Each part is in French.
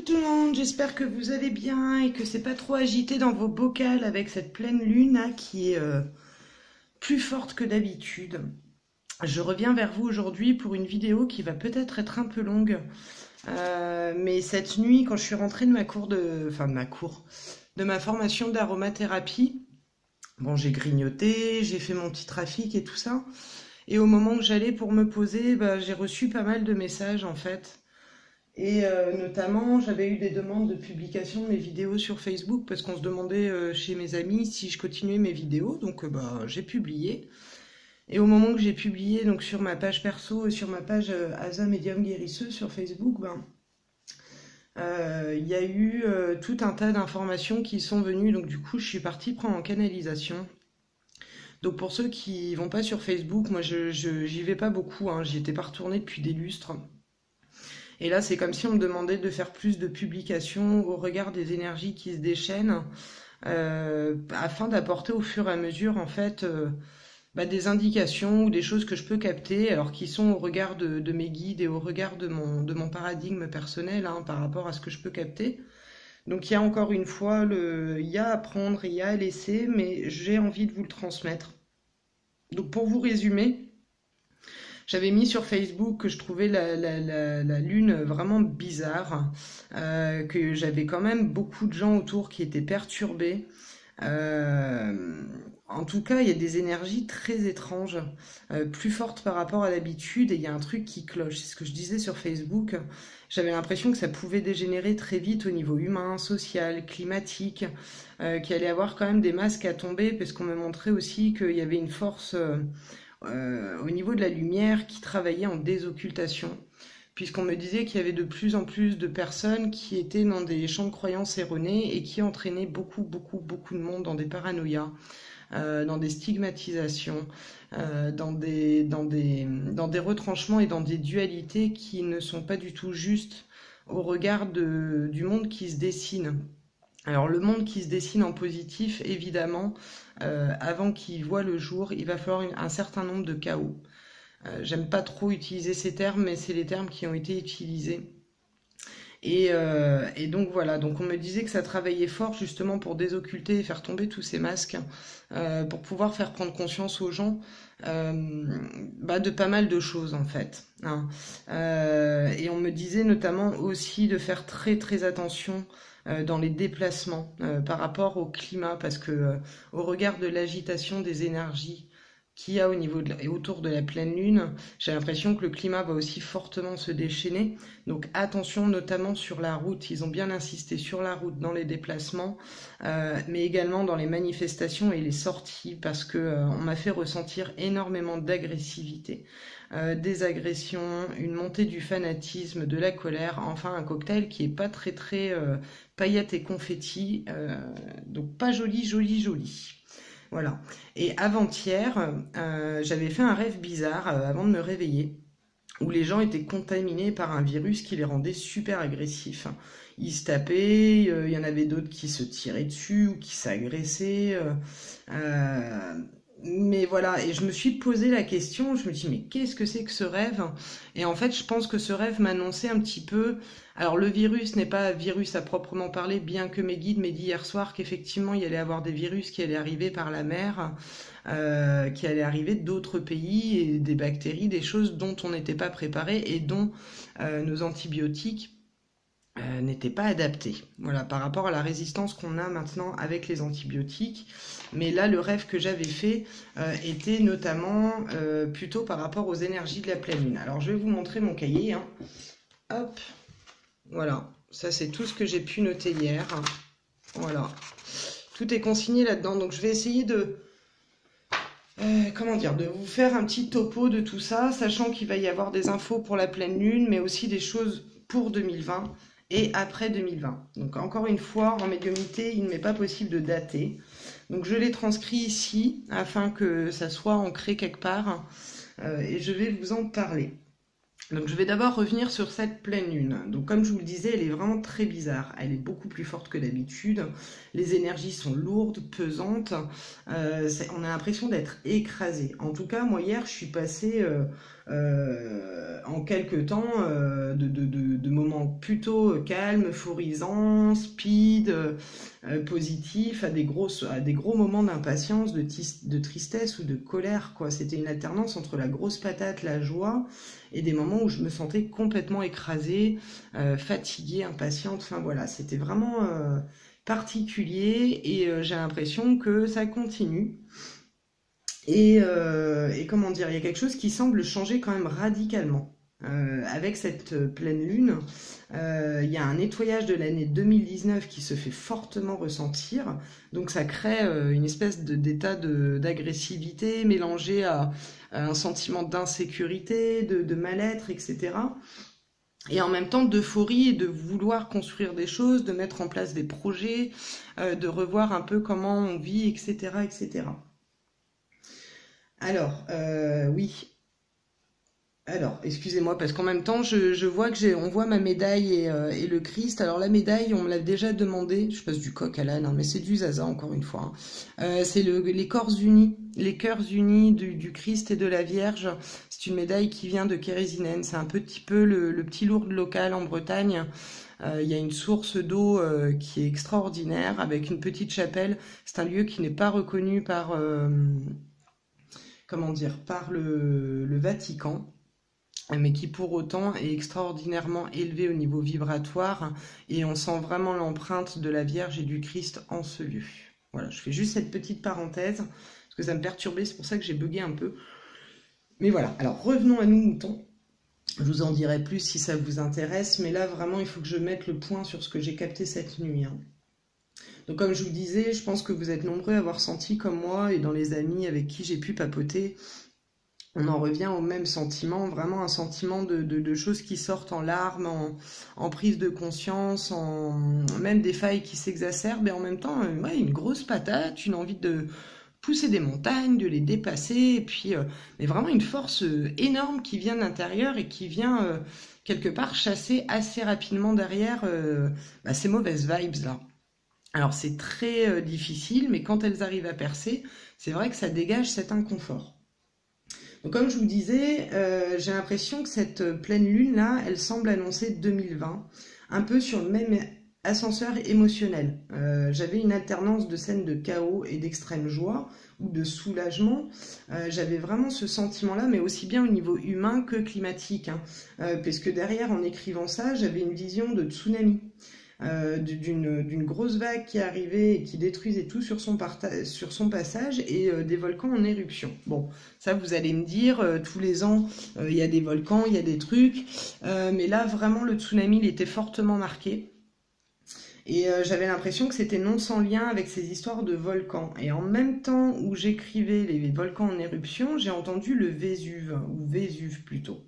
tout le monde, j'espère que vous allez bien et que c'est pas trop agité dans vos bocals avec cette pleine lune là, qui est plus forte que d'habitude. Je reviens vers vous aujourd'hui pour une vidéo qui va peut-être être un peu longue, mais cette nuit, quand je suis rentrée de ma de ma formation d'aromathérapie, bon, j'ai grignoté, j'ai fait mon petit trafic et tout ça, et au moment où j'allais pour me poser, j'ai reçu pas mal de messages en fait. Et notamment, j'avais eu des demandes de publication de mes vidéos sur Facebook parce qu'on se demandait chez mes amis si je continuais mes vidéos. Donc, j'ai publié. Et au moment que j'ai publié donc sur ma page perso et sur ma page Asa Médium Guérisseuse sur Facebook, il y a eu tout un tas d'informations qui sont venues. Donc, du coup, je suis partie prendre en canalisation. Donc, pour ceux qui vont pas sur Facebook, moi, j'y vais pas beaucoup. J'y étais pas retournée depuis des lustres. Et là, c'est comme si on me demandait de faire plus de publications au regard des énergies qui se déchaînent, afin d'apporter au fur et à mesure, en fait, des indications ou des choses que je peux capter, alors qui sont au regard de mes guides et au regard de mon paradigme personnel, par rapport à ce que je peux capter. Donc il y a encore une fois, il y a à prendre et il y a à laisser, mais j'ai envie de vous le transmettre. Donc pour vous résumer, j'avais mis sur Facebook que je trouvais la lune vraiment bizarre, que j'avais quand même beaucoup de gens autour qui étaient perturbés. En tout cas, il y a des énergies très étranges, plus fortes par rapport à l'habitude, et il y a un truc qui cloche. C'est ce que je disais sur Facebook. J'avais l'impression que ça pouvait dégénérer très vite au niveau humain, social, climatique, qu'il allait y avoir quand même des masques à tomber, parce qu'on me montrait aussi qu'il y avait une force au niveau de la lumière qui travaillait en désoccultation, puisqu'on me disait qu'il y avait de plus en plus de personnes qui étaient dans des champs de croyances erronés et qui entraînaient beaucoup de monde dans des paranoïas, dans des stigmatisations, dans des retranchements et dans des dualités qui ne sont pas du tout justes au regard du monde qui se dessine. Alors le monde qui se dessine en positif, évidemment, avant qu'il voit le jour, il va falloir un certain nombre de chaos. J'aime pas trop utiliser ces termes, mais c'est les termes qui ont été utilisés. Et donc voilà, donc on me disait que ça travaillait fort justement pour désocculter et faire tomber tous ces masques, pour pouvoir faire prendre conscience aux gens de pas mal de choses en fait. Et on me disait notamment aussi de faire très très attention dans les déplacements par rapport au climat, parce que au regard de l'agitation des énergies qu'il y a au niveau et autour de la pleine lune, j'ai l'impression que le climat va aussi fortement se déchaîner. Donc attention notamment sur la route, ils ont bien insisté sur la route dans les déplacements, mais également dans les manifestations et les sorties, parce que on m'a fait ressentir énormément d'agressivité, des agressions, une montée du fanatisme, de la colère, enfin un cocktail qui est pas très paillettes et confettis, donc pas joli. Voilà. Et avant-hier, j'avais fait un rêve bizarre avant de me réveiller, où les gens étaient contaminés par un virus qui les rendait super agressifs. Ils se tapaient, il y en avait d'autres qui se tiraient dessus ou qui s'agressaient. Mais voilà, et je me suis posé la question, je me dis mais qu'est-ce que c'est que ce rêve? Et en fait, je pense que ce rêve m'annonçait un petit peu. Alors le virus n'est pas un virus à proprement parler, bien que mes guides m'aient dit hier soir qu'effectivement il y allait avoir des virus qui allaient arriver par la mer, qui allaient arriver d'autres pays, et des bactéries, des choses dont on n'était pas préparé et dont nos antibiotiques n'étaient pas adaptés. Voilà, par rapport à la résistance qu'on a maintenant avec les antibiotiques. Mais là, le rêve que j'avais fait était notamment plutôt par rapport aux énergies de la pleine lune. Alors je vais vous montrer mon cahier. Hop. Voilà, ça c'est tout ce que j'ai pu noter hier. Voilà, tout est consigné là-dedans. Donc je vais essayer de de vous faire un petit topo de tout ça, sachant qu'il va y avoir des infos pour la pleine lune, mais aussi des choses pour 2020 et après 2020. Donc encore une fois, en médiumnité, il ne m'est pas possible de dater. Donc je l'ai transcrit ici afin que ça soit ancré quelque part, et je vais vous en parler. Donc je vais d'abord revenir sur cette pleine lune. Donc comme je vous le disais, elle est vraiment très bizarre. Elle est beaucoup plus forte que d'habitude. Les énergies sont lourdes, pesantes. On a l'impression d'être écrasé. En tout cas, moi hier, je suis passée en quelques temps de moments plutôt calmes, euphorisants, speed, positifs, à des gros moments d'impatience, de tristesse ou de colère, quoi. C'était une alternance entre la grosse patate, la joie, et des moments où je me sentais complètement écrasée, fatiguée, impatiente. Enfin voilà, c'était vraiment particulier et j'ai l'impression que ça continue. Et comment dire, il y a quelque chose qui semble changer quand même radicalement. Avec cette pleine lune, il y a un nettoyage de l'année 2019 qui se fait fortement ressentir. Donc ça crée une espèce d'état d'agressivité mélangé à un sentiment d'insécurité, de mal-être, etc. Et en même temps d'euphorie et de vouloir construire des choses, de mettre en place des projets, de revoir un peu comment on vit, etc., etc. Alors, oui. Alors, excusez-moi, parce qu'en même temps, je vois que on voit ma médaille et le Christ. Alors, la médaille, on me l'a déjà demandé. Je passe du coq à l'âne, hein, mais c'est du zaza, encore une fois, hein. C'est les corps unis, les cœurs unis du Christ et de la Vierge. C'est une médaille qui vient de Kérésinen. C'est un petit peu le petit lourd local en Bretagne. Il y a une source d'eau qui est extraordinaire, avec une petite chapelle. C'est un lieu qui n'est pas reconnu par... comment dire, par le Vatican, mais qui pour autant est extraordinairement élevé au niveau vibratoire, et on sent vraiment l'empreinte de la Vierge et du Christ en ce lieu. Voilà, je fais juste cette petite parenthèse, parce que ça me perturbait, c'est pour ça que j'ai bugué un peu. Mais voilà, alors revenons à nous, moutons. Je vous en dirai plus si ça vous intéresse, mais là vraiment il faut que je mette le point sur ce que j'ai capté cette nuit, hein. Donc comme je vous disais, je pense que vous êtes nombreux à avoir senti comme moi, et dans les amis avec qui j'ai pu papoter, on en revient au même sentiment, vraiment un sentiment de choses qui sortent en larmes, en prise de conscience, même des failles qui s'exacerbent, et en même temps, ouais, une grosse patate, une envie de pousser des montagnes, de les dépasser, et puis mais vraiment une force énorme qui vient de l'intérieur et qui vient quelque part chasser assez rapidement derrière ces mauvaises vibes là. Alors c'est très difficile, mais quand elles arrivent à percer, c'est vrai que ça dégage cet inconfort. Donc comme je vous disais, j'ai l'impression que cette pleine lune-là, elle semble annoncer 2020, un peu sur le même ascenseur émotionnel. J'avais une alternance de scènes de chaos et d'extrême joie, ou de soulagement. J'avais vraiment ce sentiment-là, mais aussi bien au niveau humain que climatique, hein. Parce que derrière, en écrivant ça, j'avais une vision de tsunami. D'une grosse vague qui arrivait et qui détruisait tout sur son passage, et des volcans en éruption. Bon, ça vous allez me dire, tous les ans il y a des volcans, il y a des trucs, mais là vraiment le tsunami il était fortement marqué. Et j'avais l'impression que c'était non sans lien avec ces histoires de volcans. Et en même temps où j'écrivais les volcans en éruption, j'ai entendu le Vésuve, ou Vésuve plutôt.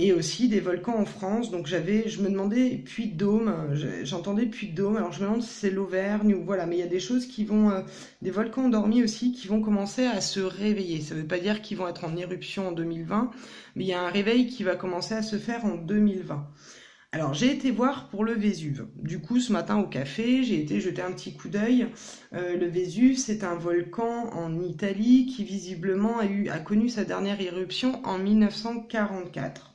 Et aussi des volcans en France. Donc je me demandais Puy-de-Dôme, j'entendais Puy-de-Dôme. Alors je me demande si c'est l'Auvergne ou voilà, mais il y a des choses qui vont, des volcans endormis aussi qui vont commencer à se réveiller. Ça ne veut pas dire qu'ils vont être en éruption en 2020, mais il y a un réveil qui va commencer à se faire en 2020. Alors j'ai été voir pour le Vésuve. Du coup ce matin au café, j'ai été jeter un petit coup d'œil. Le Vésuve, c'est un volcan en Italie qui visiblement a connu sa dernière éruption en 1944.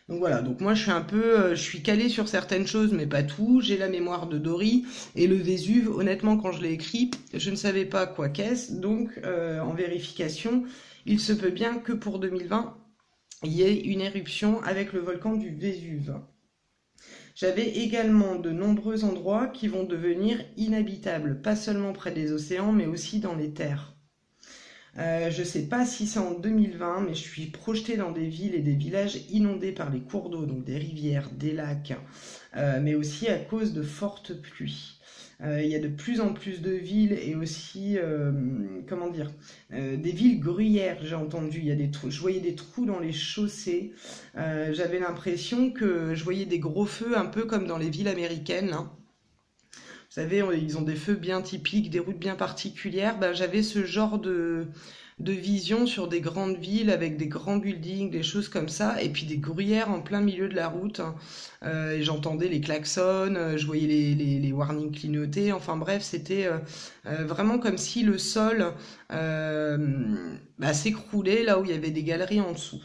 Donc voilà, donc moi je suis calée sur certaines choses, mais pas tout. J'ai la mémoire de Dory, et le Vésuve, honnêtement, quand je l'ai écrit, je ne savais pas quoi qu'est-ce. Donc en vérification, il se peut bien que pour 2020, il y ait une éruption avec le volcan du Vésuve. J'avais également de nombreux endroits qui vont devenir inhabitables, pas seulement près des océans, mais aussi dans les terres. Je ne sais pas si c'est en 2020, mais je suis projetée dans des villes et des villages inondés par les cours d'eau, donc des rivières, des lacs, mais aussi à cause de fortes pluies. Il y a de plus en plus de villes, et aussi, comment dire, des villes gruyères, j'ai entendu. Il y a des trous, je voyais des trous dans les chaussées. J'avais l'impression que je voyais des gros feux, un peu comme dans les villes américaines, hein. Vous savez, ils ont des feux bien typiques, des routes bien particulières. Ben, j'avais ce genre de vision sur des grandes villes avec des grands buildings, des choses comme ça, et puis des gruyères en plein milieu de la route. Et j'entendais les klaxons, je voyais les warnings clignoter, enfin bref, c'était vraiment comme si le sol s'écroulait là où il y avait des galeries en dessous.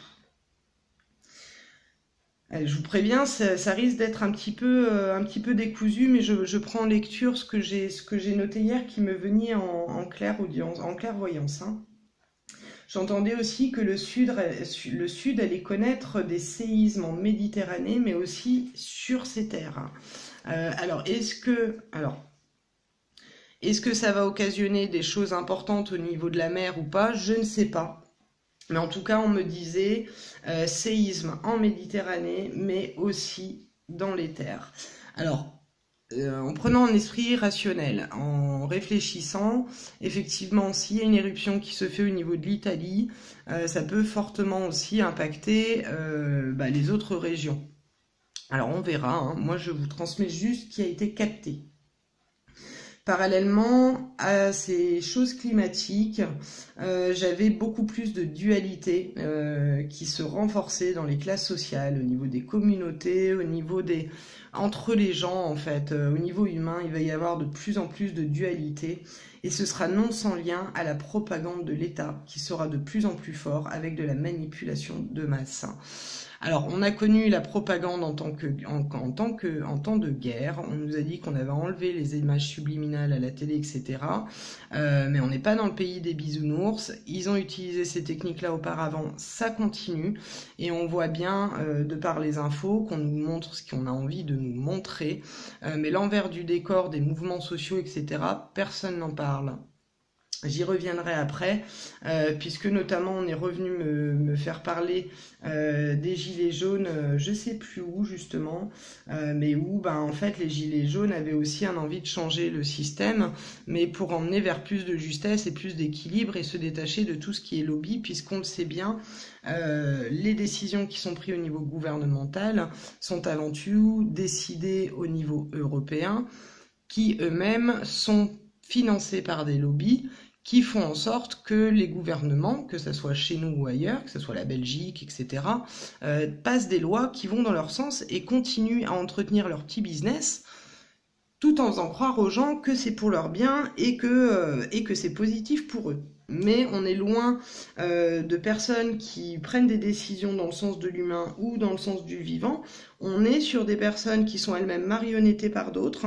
Je vous préviens, ça risque d'être un petit peu décousu, mais je prends en lecture ce que j'ai noté hier qui me venait en clairaudience, en clairvoyance, hein. J'entendais aussi que le Sud allait connaître des séismes en Méditerranée, mais aussi sur ses terres. Est-ce que ça va occasionner des choses importantes au niveau de la mer ou pas? Je ne sais pas. Mais en tout cas, on me disait séisme en Méditerranée, mais aussi dans les terres. Alors, en prenant un esprit rationnel, en réfléchissant, effectivement, s'il y a une éruption qui se fait au niveau de l'Italie, ça peut fortement aussi impacter les autres régions. Alors, on verra, hein. Moi, je vous transmets juste ce qui a été capté. Parallèlement à ces choses climatiques, j'avais beaucoup plus de dualité qui se renforçait dans les classes sociales, au niveau des communautés, au niveau entre les gens en fait, au niveau humain, il va y avoir de plus en plus de dualité et ce sera non sans lien à la propagande de l'État qui sera de plus en plus fort avec de la manipulation de masse. Alors, on a connu la propagande en temps de guerre. On nous a dit qu'on avait enlevé les images subliminales à la télé, etc. Mais on n'est pas dans le pays des bisounours. Ils ont utilisé ces techniques-là auparavant. Ça continue. Et on voit bien, de par les infos, qu'on nous montre ce qu'on a envie de nous montrer. Mais l'envers du décor des mouvements sociaux, etc., personne n'en parle. J'y reviendrai après, puisque notamment on est revenu me faire parler des gilets jaunes, je sais plus où justement, mais où en fait les gilets jaunes avaient aussi un envie de changer le système, mais pour emmener vers plus de justesse et plus d'équilibre et se détacher de tout ce qui est lobby, puisqu'on le sait bien, les décisions qui sont prises au niveau gouvernemental sont avant tout décidées au niveau européen, qui eux-mêmes sont financés par des lobbies, qui font en sorte que les gouvernements, que ce soit chez nous ou ailleurs, que ce soit la Belgique, etc., passent des lois qui vont dans leur sens et continuent à entretenir leur petit business, tout en faisant croire aux gens que c'est pour leur bien et que c'est positif pour eux. Mais on est loin de personnes qui prennent des décisions dans le sens de l'humain ou dans le sens du vivant. On est sur des personnes qui sont elles-mêmes marionnettées par d'autres,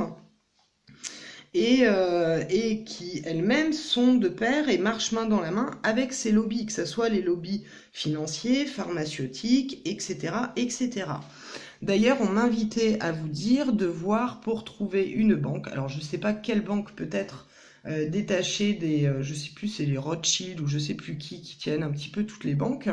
et qui elles-mêmes sont de pair et marchent main dans la main avec ces lobbies, que ce soit les lobbies financiers, pharmaceutiques, etc., etc. D'ailleurs, on m'invitait à vous dire de voir pour trouver une banque. Alors, je ne sais pas quelle banque peut être détachée des, je sais plus, c'est les Rothschild ou je sais plus qui tiennent un petit peu toutes les banques.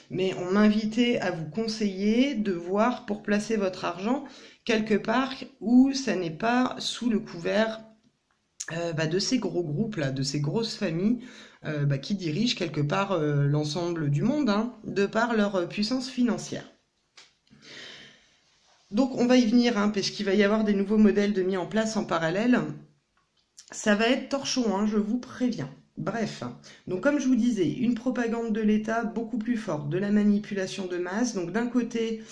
Mais on m'invitait à vous conseiller de voir pour placer votre argent quelque part où ça n'est pas sous le couvert de ces gros groupes là, de ces grosses familles qui dirigent quelque part l'ensemble du monde, hein, de par leur puissance financière. Donc on va y venir, hein, parce qu'il va y avoir des nouveaux modèles de mis en place en parallèle. Ça va être torchon, hein, je vous préviens. Bref, donc comme je vous disais, une propagande de l'État beaucoup plus forte, de la manipulation de masse. Donc d'un côté,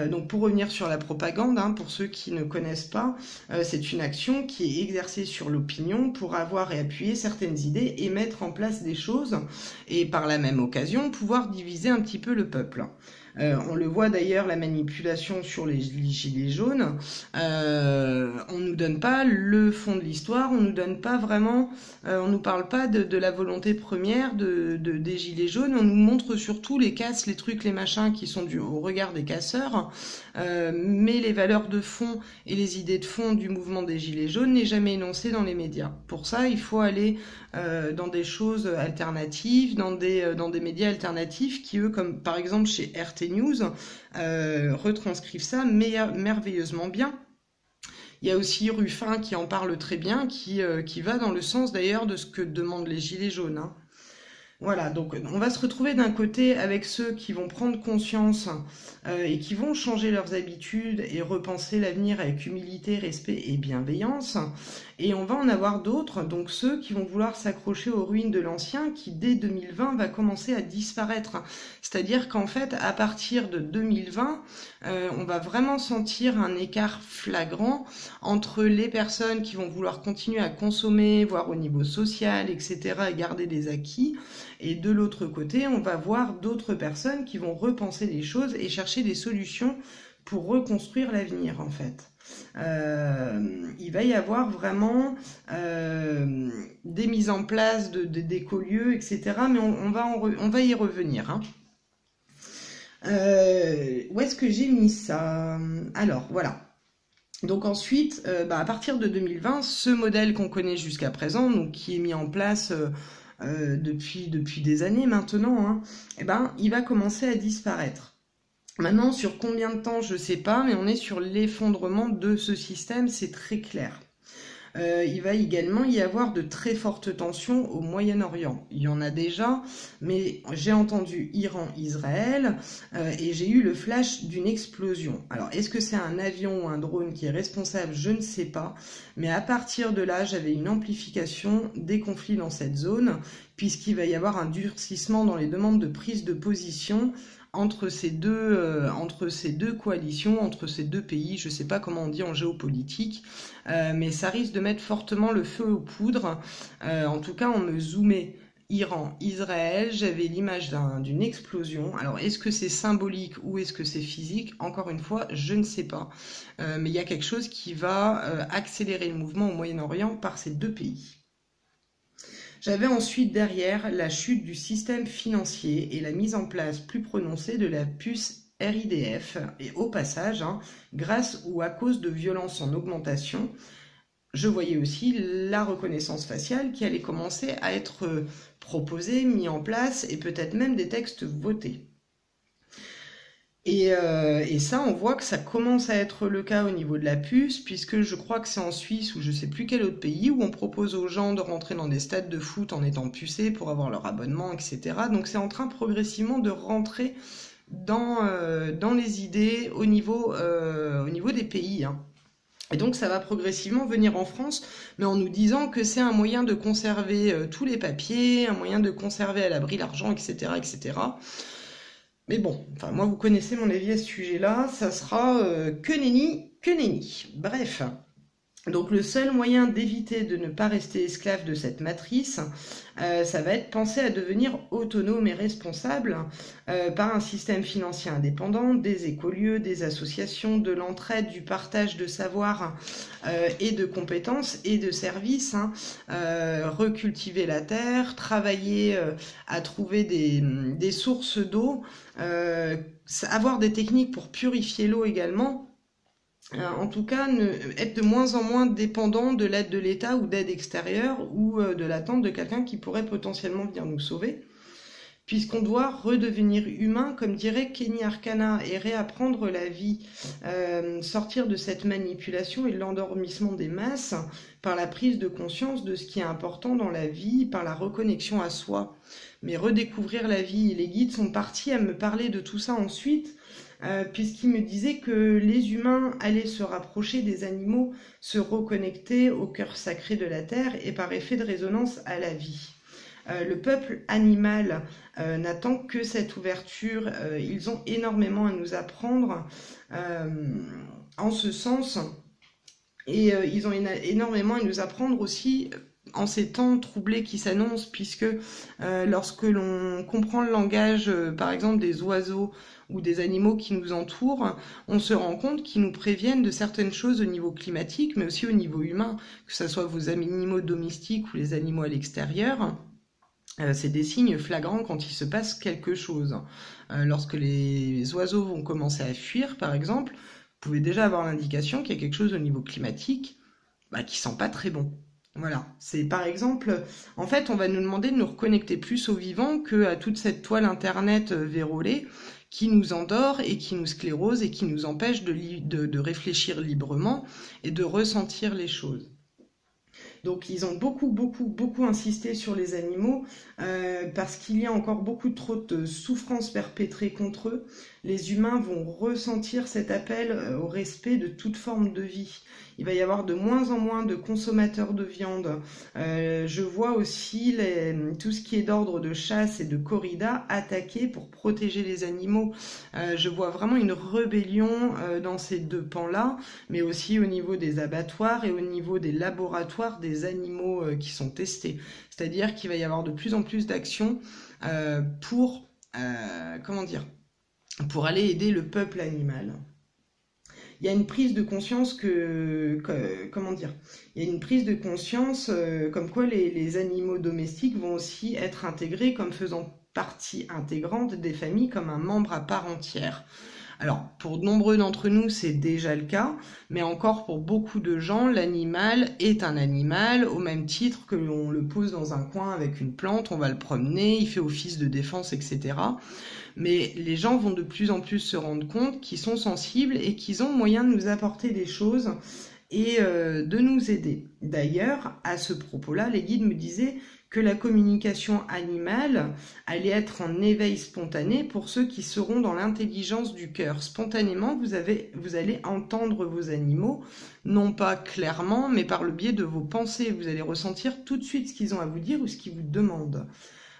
donc pour revenir sur la propagande, hein, pour ceux qui ne connaissent pas, c'est une action qui est exercée sur l'opinion pour avoir et appuyer certaines idées et mettre en place des choses et par la même occasion pouvoir diviser un petit peu le peuple. On le voit d'ailleurs, la manipulation sur les gilets jaunes. On nous donne pas le fond de l'histoire, on nous donne pas vraiment, on nous parle pas de la volonté première des gilets jaunes. On nous montre surtout les casses, les trucs, les machins qui sont dus au regard des casseurs. Mais les valeurs de fond et les idées de fond du mouvement des gilets jaunes n'est jamais énoncé dans les médias. Pour ça, il faut aller dans des choses alternatives, dans des médias alternatifs qui, eux, comme par exemple chez RT News, retranscrivent ça merveilleusement bien. Il y a aussi Ruffin qui en parle très bien, qui va dans le sens d'ailleurs de ce que demandent les gilets jaunes, hein. Voilà, donc on va se retrouver d'un côté avec ceux qui vont prendre conscience et qui vont changer leurs habitudes et repenser l'avenir avec humilité, respect et bienveillance. Et on va en avoir d'autres, donc ceux qui vont vouloir s'accrocher aux ruines de l'ancien, qui dès 2020 va commencer à disparaître. C'est-à-dire qu'en fait, à partir de 2020, on va vraiment sentir un écart flagrant entre les personnes qui vont vouloir continuer à consommer, voire au niveau social, etc., et garder des acquis. Et de l'autre côté, on va voir d'autres personnes qui vont repenser les choses et chercher des solutions pour reconstruire l'avenir, en fait. Il va y avoir vraiment des mises en place d'écolieux, etc. Mais on va y revenir, hein. Où est-ce que j'ai mis ça? Alors, voilà. Donc ensuite, à partir de 2020, ce modèle qu'on connaît jusqu'à présent, donc qui est mis en place depuis des années maintenant, hein, il va commencer à disparaître. Maintenant, sur combien de temps, je ne sais pas, mais on est sur l'effondrement de ce système, c'est très clair. Il va également y avoir de très fortes tensions au Moyen-Orient. Il y en a déjà, mais j'ai entendu Iran-Israël et j'ai eu le flash d'une explosion. Alors, est-ce que c'est un avion ou un drone qui est responsable? Je ne sais pas. Mais à partir de là, j'avais une amplification des conflits dans cette zone, puisqu'il va y avoir un durcissement dans les demandes de prise de position entre ces deux coalitions, entre ces deux pays, je ne sais pas comment on dit en géopolitique, mais ça risque de mettre fortement le feu aux poudres. En tout cas, on me zoomait Iran, Israël, j'avais l'image d'une explosion. Alors, est-ce que c'est symbolique ou est-ce que c'est physique? Encore une fois, je ne sais pas. Mais il y a quelque chose qui va accélérer le mouvement au Moyen-Orient par ces deux pays. J'avais ensuite derrière la chute du système financier et la mise en place plus prononcée de la puce RIDF, et au passage, hein, grâce ou à cause de violences en augmentation, je voyais aussi la reconnaissance faciale qui allait commencer à être proposée, mise en place et peut-être même des textes votés. Et ça, on voit que ça commence à être le cas au niveau de la puce, puisque je crois que c'est en Suisse ou je sais plus quel autre pays où on propose aux gens de rentrer dans des stades de foot en étant pucés pour avoir leur abonnement, etc. Donc c'est en train progressivement de rentrer dans les idées au niveau des pays, hein. Et donc ça va progressivement venir en France, mais en nous disant que c'est un moyen de conserver tous les papiers, un moyen de conserver à l'abri l'argent, etc., etc. Mais bon, enfin moi vous connaissez mon avis à ce sujet-là, ça sera que nenni, que nenni. Bref, donc le seul moyen d'éviter de ne pas rester esclave de cette matrice, ça va être penser à devenir autonome et responsable par un système financier indépendant, des écolieux, des associations, de l'entraide, du partage de savoir et de compétences et de services, hein, recultiver la terre, travailler à trouver des sources d'eau, avoir des techniques pour purifier l'eau également. En tout cas, être de moins en moins dépendant de l'aide de l'État ou d'aide extérieure ou de l'attente de quelqu'un qui pourrait potentiellement venir nous sauver, puisqu'on doit redevenir humain, comme dirait Kenny Arcana, et réapprendre la vie, sortir de cette manipulation et de l'endormissement des masses par la prise de conscience de ce qui est important dans la vie, par la reconnexion à soi. Mais redécouvrir la vie, les guides sont partis à me parler de tout ça ensuite, puisqu'il me disait que les humains allaient se rapprocher des animaux, se reconnecter au cœur sacré de la terre et par effet de résonance à la vie. Le peuple animal n'attend que cette ouverture, ils ont énormément à nous apprendre en ce sens, et ils ont énormément à nous apprendre aussi en ces temps troublés qui s'annoncent, puisque lorsque l'on comprend le langage, par exemple, des oiseaux ou des animaux qui nous entourent, on se rend compte qu'ils nous préviennent de certaines choses au niveau climatique, mais aussi au niveau humain, que ce soit vos animaux domestiques ou les animaux à l'extérieur. C'est des signes flagrants quand il se passe quelque chose. Lorsque les oiseaux vont commencer à fuir, par exemple, vous pouvez déjà avoir l'indication qu'il y a quelque chose au niveau climatique qui sent pas très bon. Voilà, c'est par exemple, en fait, on va nous demander de nous reconnecter plus au vivant qu'à toute cette toile internet vérolée qui nous endort et qui nous sclérose et qui nous empêche de réfléchir librement et de ressentir les choses. Donc ils ont beaucoup insisté sur les animaux parce qu'il y a encore beaucoup trop de souffrances perpétrées contre eux. Les humains vont ressentir cet appel au respect de toute forme de vie. Il va y avoir de moins en moins de consommateurs de viande. Je vois aussi tout ce qui est d'ordre de chasse et de corrida attaqué pour protéger les animaux. Je vois vraiment une rébellion dans ces deux pans-là, mais aussi au niveau des abattoirs et au niveau des laboratoires des animaux qui sont testés. C'est-à-dire qu'il va y avoir de plus en plus d'actions pour, pour aller aider le peuple animal. Il y a une prise de conscience il y a une prise de conscience comme quoi les animaux domestiques vont aussi être intégrés comme faisant partie intégrante des familles, comme un membre à part entière. Alors, pour de nombreux d'entre nous, c'est déjà le cas, mais encore pour beaucoup de gens, l'animal est un animal, au même titre que l'on le pose dans un coin avec une plante, on va le promener, il fait office de défense, etc. Mais les gens vont de plus en plus se rendre compte qu'ils sont sensibles et qu'ils ont moyen de nous apporter des choses et de nous aider. D'ailleurs, à ce propos-là, les guides me disaient que la communication animale allait être en éveil spontané pour ceux qui seront dans l'intelligence du cœur. Spontanément, vous allez entendre vos animaux, non pas clairement, mais par le biais de vos pensées. Vous allez ressentir tout de suite ce qu'ils ont à vous dire ou ce qu'ils vous demandent.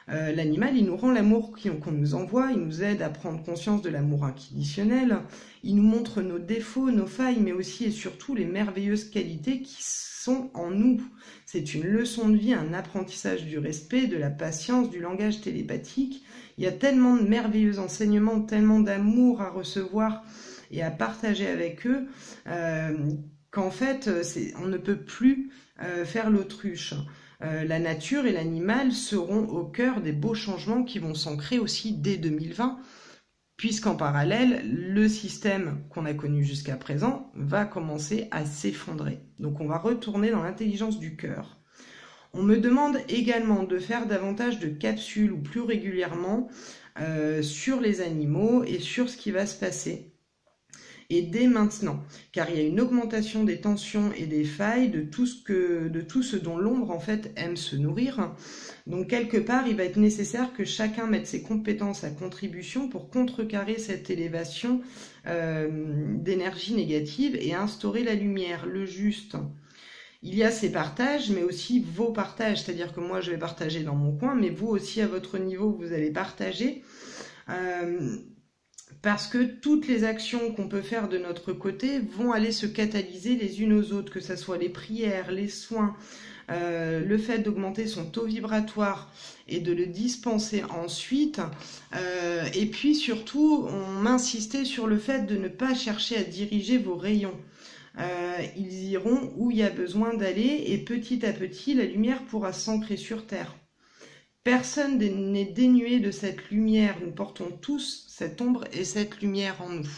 L'animal, il nous rend l'amour qu'on nous envoie, il nous aide à prendre conscience de l'amour inconditionnel, il nous montre nos défauts, nos failles, mais aussi et surtout les merveilleuses qualités qui sont en nous. C'est une leçon de vie, un apprentissage du respect, de la patience, du langage télépathique. Il y a tellement de merveilleux enseignements, tellement d'amour à recevoir et à partager avec eux qu'en fait, on ne peut plus faire l'autruche. La nature et l'animal seront au cœur des beaux changements qui vont s'ancrer aussi dès 2020, puisqu'en parallèle, le système qu'on a connu jusqu'à présent va commencer à s'effondrer. Donc on va retourner dans l'intelligence du cœur. On me demande également de faire davantage de capsules ou plus régulièrement sur les animaux et sur ce qui va se passer. Et dès maintenant, car il y a une augmentation des tensions et des failles de tout ce dont l'ombre en fait aime se nourrir. Donc quelque part, il va être nécessaire que chacun mette ses compétences à contribution pour contrecarrer cette élévation d'énergie négative et instaurer la lumière, le juste. Il y a ces partages, mais aussi vos partages, c'est-à-dire que moi je vais partager dans mon coin, mais vous aussi à votre niveau, vous allez partager. Parce que toutes les actions qu'on peut faire de notre côté vont aller se catalyser les unes aux autres, que ce soit les prières, les soins, le fait d'augmenter son taux vibratoire et de le dispenser ensuite. Et puis surtout, on m'insistait sur le fait de ne pas chercher à diriger vos rayons. Ils iront où il y a besoin d'aller et petit à petit, la lumière pourra s'ancrer sur Terre. Personne n'est dénué de cette lumière, nous portons tous cette ombre et cette lumière en nous.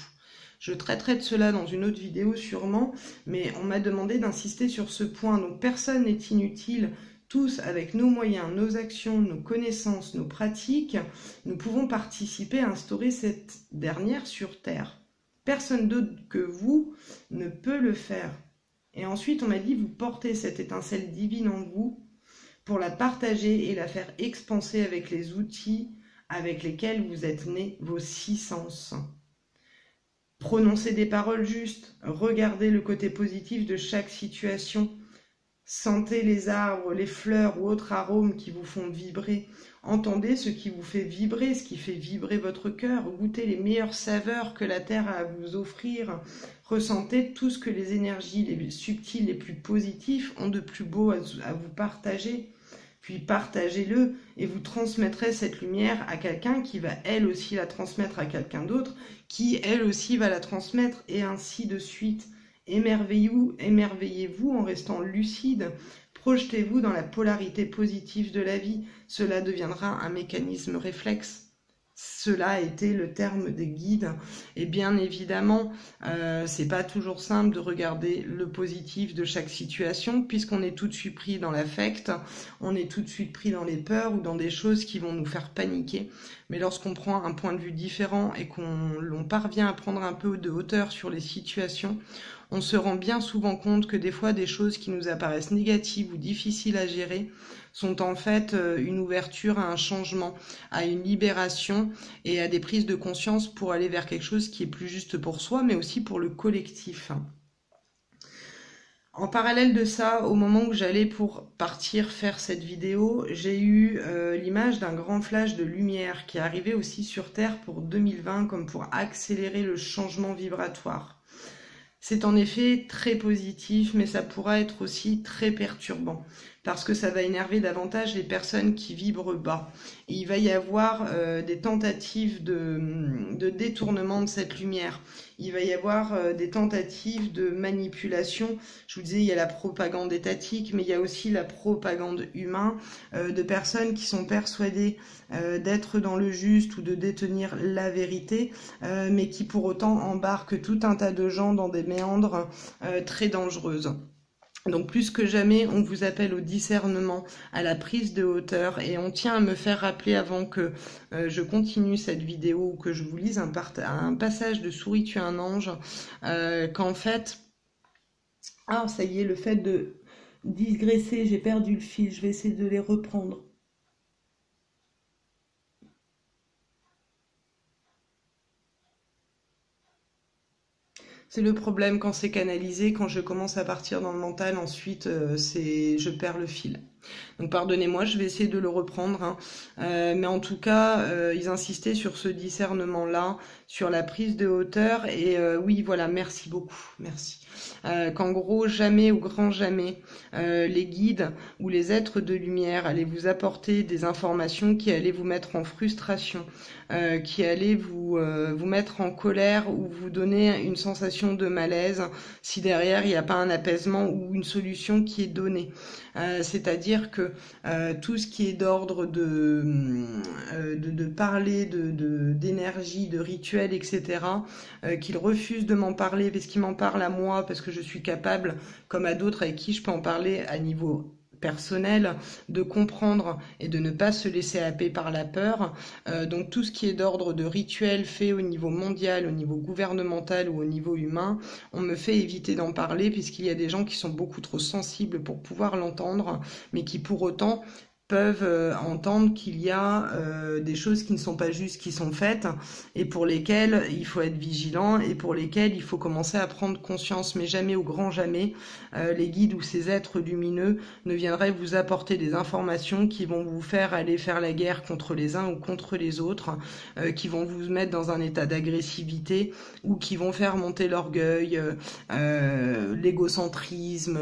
Je traiterai de cela dans une autre vidéo sûrement, mais on m'a demandé d'insister sur ce point. Donc personne n'est inutile, tous avec nos moyens, nos actions, nos connaissances, nos pratiques, nous pouvons participer à instaurer cette dernière sur Terre. Personne d'autre que vous ne peut le faire. Et ensuite on m'a dit, vous portez cette étincelle divine en vous, pour la partager et la faire expanser avec les outils avec lesquels vous êtes nés, vos 6 sens. Prononcez des paroles justes, regardez le côté positif de chaque situation, sentez les arbres, les fleurs ou autres arômes qui vous font vibrer, entendez ce qui vous fait vibrer, ce qui fait vibrer votre cœur, goûtez les meilleures saveurs que la terre a à vous offrir, ressentez tout ce que les énergies les subtiles, les plus positifs ont de plus beau à vous partager. Puis partagez-le et vous transmettrez cette lumière à quelqu'un qui va elle aussi la transmettre à quelqu'un d'autre, qui elle aussi va la transmettre et ainsi de suite. Émerveillez-vous en restant lucide, projetez-vous dans la polarité positive de la vie, cela deviendra un mécanisme réflexe. Cela a été le terme des guides et bien évidemment c'est pas toujours simple de regarder le positif de chaque situation puisqu'on est tout de suite pris dans l'affect, on est tout de suite pris dans les peurs ou dans des choses qui vont nous faire paniquer, mais lorsqu'on prend un point de vue différent et qu'on parvient à prendre un peu de hauteur sur les situations, on se rend bien souvent compte que des fois des choses qui nous apparaissent négatives ou difficiles à gérer sont en fait une ouverture à un changement, à une libération et à des prises de conscience pour aller vers quelque chose qui est plus juste pour soi, mais aussi pour le collectif. En parallèle de ça, au moment où j'allais pour partir faire cette vidéo, j'ai eu l'image d'un grand flash de lumière qui est arrivé aussi sur Terre pour 2020 comme pour accélérer le changement vibratoire. C'est en effet très positif, mais ça pourra être aussi très perturbant, parce que ça va énerver davantage les personnes qui vibrent bas. Et il va y avoir des tentatives de détournement de cette lumière. Il va y avoir des tentatives de manipulation. Je vous disais, il y a la propagande étatique, mais il y a aussi la propagande humaine de personnes qui sont persuadées d'être dans le juste ou de détenir la vérité, mais qui pour autant embarquent tout un tas de gens dans des méandres très dangereuses. Donc plus que jamais, on vous appelle au discernement, à la prise de hauteur, et on tient à me faire rappeler avant que je continue cette vidéo ou que je vous lise un passage de Souris tue un ange, qu'en fait, ça y est, le fait de digresser, j'ai perdu le fil, je vais essayer de les reprendre. C'est le problème quand c'est canalisé, quand je commence à partir dans le mental, ensuite je perds le fil. Donc pardonnez-moi, je vais essayer de le reprendre, hein. Mais en tout cas, ils insistaient sur ce discernement-là, sur la prise de hauteur, et oui, voilà, merci beaucoup, merci. Qu'en gros, jamais, au grand jamais, les guides ou les êtres de lumière allaient vous apporter des informations qui allaient vous mettre en frustration, qui allaient vous mettre en colère ou vous donner une sensation de malaise si derrière il n'y a pas un apaisement ou une solution qui est donnée. C'est-à-dire que tout ce qui est d'ordre de parler d'énergie, de rituels, etc., qu'ils refusent de m'en parler parce qu'ils m'en parlent à moi, parce que je suis capable, comme à d'autres avec qui je peux en parler à niveau personnel, de comprendre et de ne pas se laisser happer par la peur. Donc tout ce qui est d'ordre de rituel fait au niveau mondial, au niveau gouvernemental ou au niveau humain, on me fait éviter d'en parler puisqu'il y a des gens qui sont beaucoup trop sensibles pour pouvoir l'entendre, mais qui pour autant peuvent entendre qu'il y a des choses qui ne sont pas justes qui sont faites et pour lesquelles il faut être vigilant et pour lesquelles il faut commencer à prendre conscience, mais jamais au grand jamais les guides ou ces êtres lumineux ne viendraient vous apporter des informations qui vont vous faire aller faire la guerre contre les uns ou contre les autres, qui vont vous mettre dans un état d'agressivité ou qui vont faire monter l'orgueil, l'égocentrisme,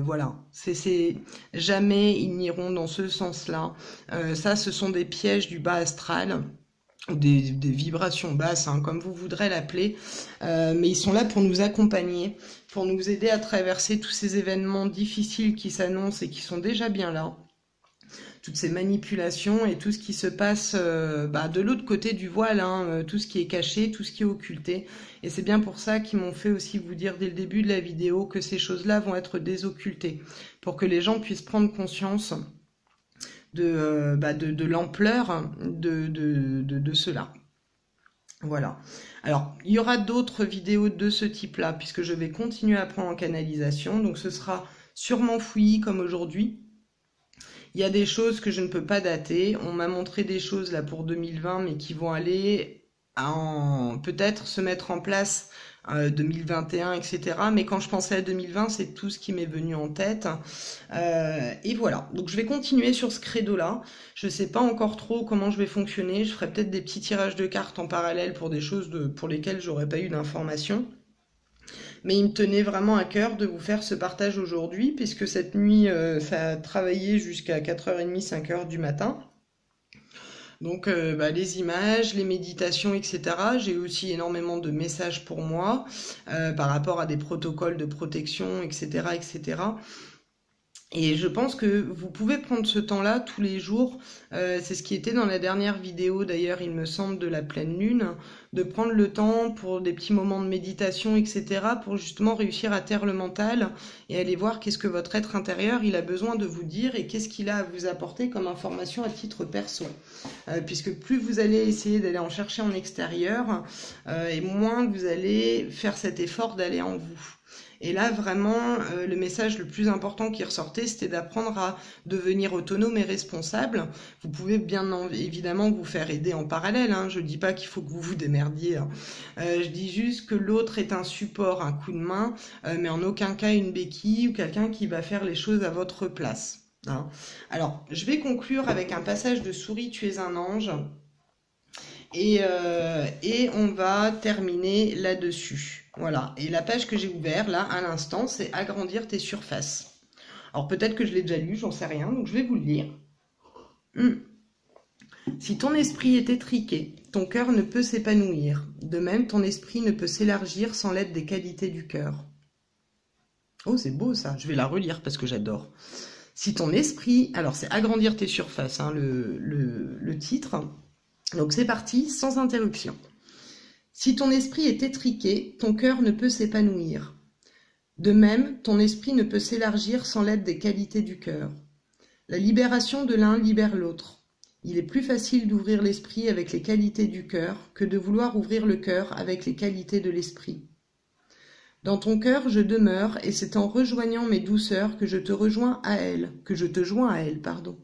voilà. C'est jamais ils n'iront dans ce sens-là. Ça, ce sont des pièges du bas astral, des vibrations basses, hein, comme vous voudrez l'appeler, mais ils sont là pour nous accompagner, pour nous aider à traverser tous ces événements difficiles qui s'annoncent et qui sont déjà bien là. Toutes ces manipulations et tout ce qui se passe de l'autre côté du voile, hein, tout ce qui est caché, tout ce qui est occulté. Et c'est bien pour ça qu'ils m'ont fait aussi vous dire dès le début de la vidéo que ces choses-là vont être désoccultées, pour que les gens puissent prendre conscience de l'ampleur de cela. Voilà. Alors, il y aura d'autres vidéos de ce type-là, puisque je vais continuer à prendre en canalisation, donc ce sera sûrement fouillis comme aujourd'hui. Il y a des choses que je ne peux pas dater. On m'a montré des choses là pour 2020, mais qui vont aller peut-être se mettre en place 2021, etc. Mais quand je pensais à 2020, c'est tout ce qui m'est venu en tête. Et voilà. Donc je vais continuer sur ce credo-là. Je ne sais pas encore trop comment je vais fonctionner. Je ferai peut-être des petits tirages de cartes en parallèle pour des choses pour lesquelles j'aurais pas eu d'informations. Mais il me tenait vraiment à cœur de vous faire ce partage aujourd'hui, puisque cette nuit, ça a travaillé jusqu'à 4h30, 5h du matin. Donc les images, les méditations, etc. J'ai aussi énormément de messages pour moi par rapport à des protocoles de protection, etc., etc. Et je pense que vous pouvez prendre ce temps-là tous les jours. C'est ce qui était dans la dernière vidéo, d'ailleurs, il me semble, de la pleine lune, de prendre le temps pour des petits moments de méditation, etc., pour justement réussir à taire le mental et aller voir qu'est-ce que votre être intérieur il a besoin de vous dire et qu'est-ce qu'il a à vous apporter comme information à titre perso. Puisque plus vous allez essayer d'aller en chercher en extérieur, et moins vous allez faire cet effort d'aller en vous. Et là, vraiment, le message le plus important qui ressortait, c'était d'apprendre à devenir autonome et responsable. Vous pouvez bien évidemment vous faire aider en parallèle, hein. Je dis pas qu'il faut que vous vous démerdiez, hein. Je dis juste que l'autre est un support, un coup de main, mais en aucun cas une béquille ou quelqu'un qui va faire les choses à votre place, hein. Alors, je vais conclure avec un passage de Souris, tu es un ange. Et on va terminer là-dessus. Voilà. Et la page que j'ai ouverte là à l'instant, c'est agrandir tes surfaces. Alors peut-être que je l'ai déjà lu, j'en sais rien, donc je vais vous le lire. Si ton esprit est étriqué, ton cœur ne peut s'épanouir. De même, ton esprit ne peut s'élargir sans l'aide des qualités du cœur. Oh, c'est beau ça, je vais la relire parce que j'adore. Si ton esprit, alors c'est agrandir tes surfaces, hein, le titre. Donc c'est parti, sans interruption. Si ton esprit est étriqué, ton cœur ne peut s'épanouir. De même, ton esprit ne peut s'élargir sans l'aide des qualités du cœur. La libération de l'un libère l'autre. Il est plus facile d'ouvrir l'esprit avec les qualités du cœur que de vouloir ouvrir le cœur avec les qualités de l'esprit. Dans ton cœur, je demeure, et c'est en rejoignant mes douceurs que je te joins à elles, pardon.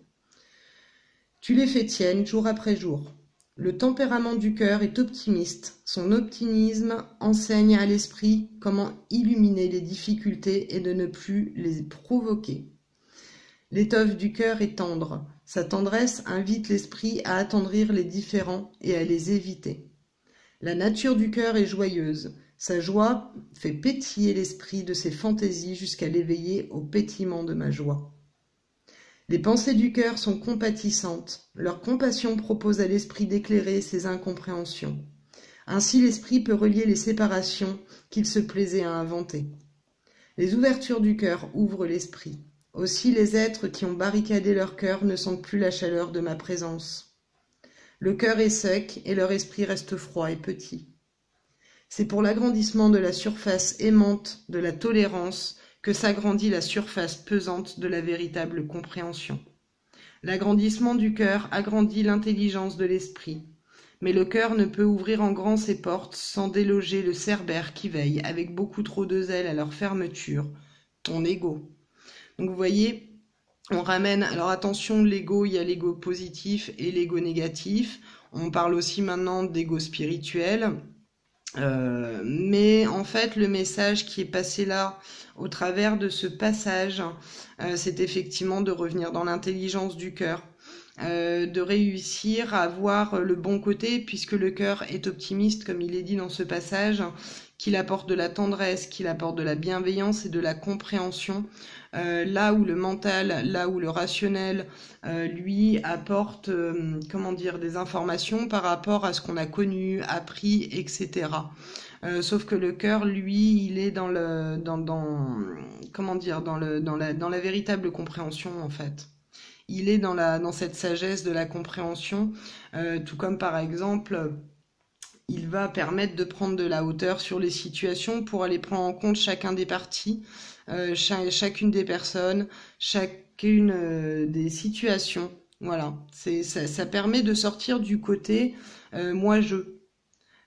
Tu les fais tiennes jour après jour. Le tempérament du cœur est optimiste. Son optimisme enseigne à l'esprit comment illuminer les difficultés et de ne plus les provoquer. L'étoffe du cœur est tendre. Sa tendresse invite l'esprit à attendrir les différends et à les éviter. La nature du cœur est joyeuse. Sa joie fait pétiller l'esprit de ses fantaisies jusqu'à l'éveiller au pétillement de ma joie. Les pensées du cœur sont compatissantes. Leur compassion propose à l'esprit d'éclairer ses incompréhensions. Ainsi l'esprit peut relier les séparations qu'il se plaisait à inventer. Les ouvertures du cœur ouvrent l'esprit. Aussi les êtres qui ont barricadé leur cœur ne sentent plus la chaleur de ma présence. Le cœur est sec et leur esprit reste froid et petit. C'est pour l'agrandissement de la surface aimante de la tolérance que s'agrandit la surface pesante de la véritable compréhension. L'agrandissement du cœur agrandit l'intelligence de l'esprit, mais le cœur ne peut ouvrir en grand ses portes sans déloger le cerbère qui veille avec beaucoup trop de zèle à leur fermeture, ton ego. Donc vous voyez, on ramène, alors attention, l'ego, il y a l'ego positif et l'ego négatif, on parle aussi maintenant d'ego spirituel. Mais en fait le message qui est passé là au travers de ce passage, c'est effectivement de revenir dans l'intelligence du cœur, de réussir à voir le bon côté, puisque le cœur est optimiste comme il est dit dans ce passage, qu'il apporte de la tendresse, qu'il apporte de la bienveillance et de la compréhension, là où le mental, là où le rationnel, lui apporte, des informations par rapport à ce qu'on a connu, appris, etc. Sauf que le cœur, lui, il est dans la véritable compréhension en fait. Il est dans cette sagesse de la compréhension, tout comme par exemple, il va permettre de prendre de la hauteur sur les situations pour aller prendre en compte chacun des parties, chacune des personnes, chacune des situations. Voilà, ça permet de sortir du côté moi-je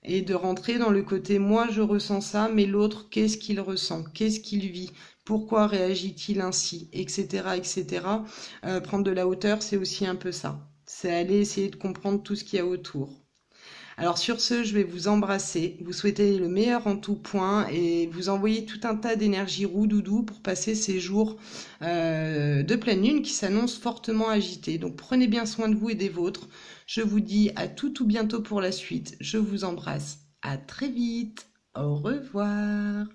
et de rentrer dans le côté moi je ressens ça, mais l'autre qu'est-ce qu'il ressent, qu'est-ce qu'il vit, pourquoi réagit-il ainsi, etc. etc. Prendre de la hauteur, c'est aussi un peu ça. C'est aller essayer de comprendre tout ce qu'il y a autour. Alors sur ce, je vais vous embrasser, vous souhaiter le meilleur en tout point et vous envoyer tout un tas d'énergie roux-doudou pour passer ces jours de pleine lune qui s'annoncent fortement agités. Donc prenez bien soin de vous et des vôtres. Je vous dis à tout ou bientôt pour la suite. Je vous embrasse. À très vite. Au revoir.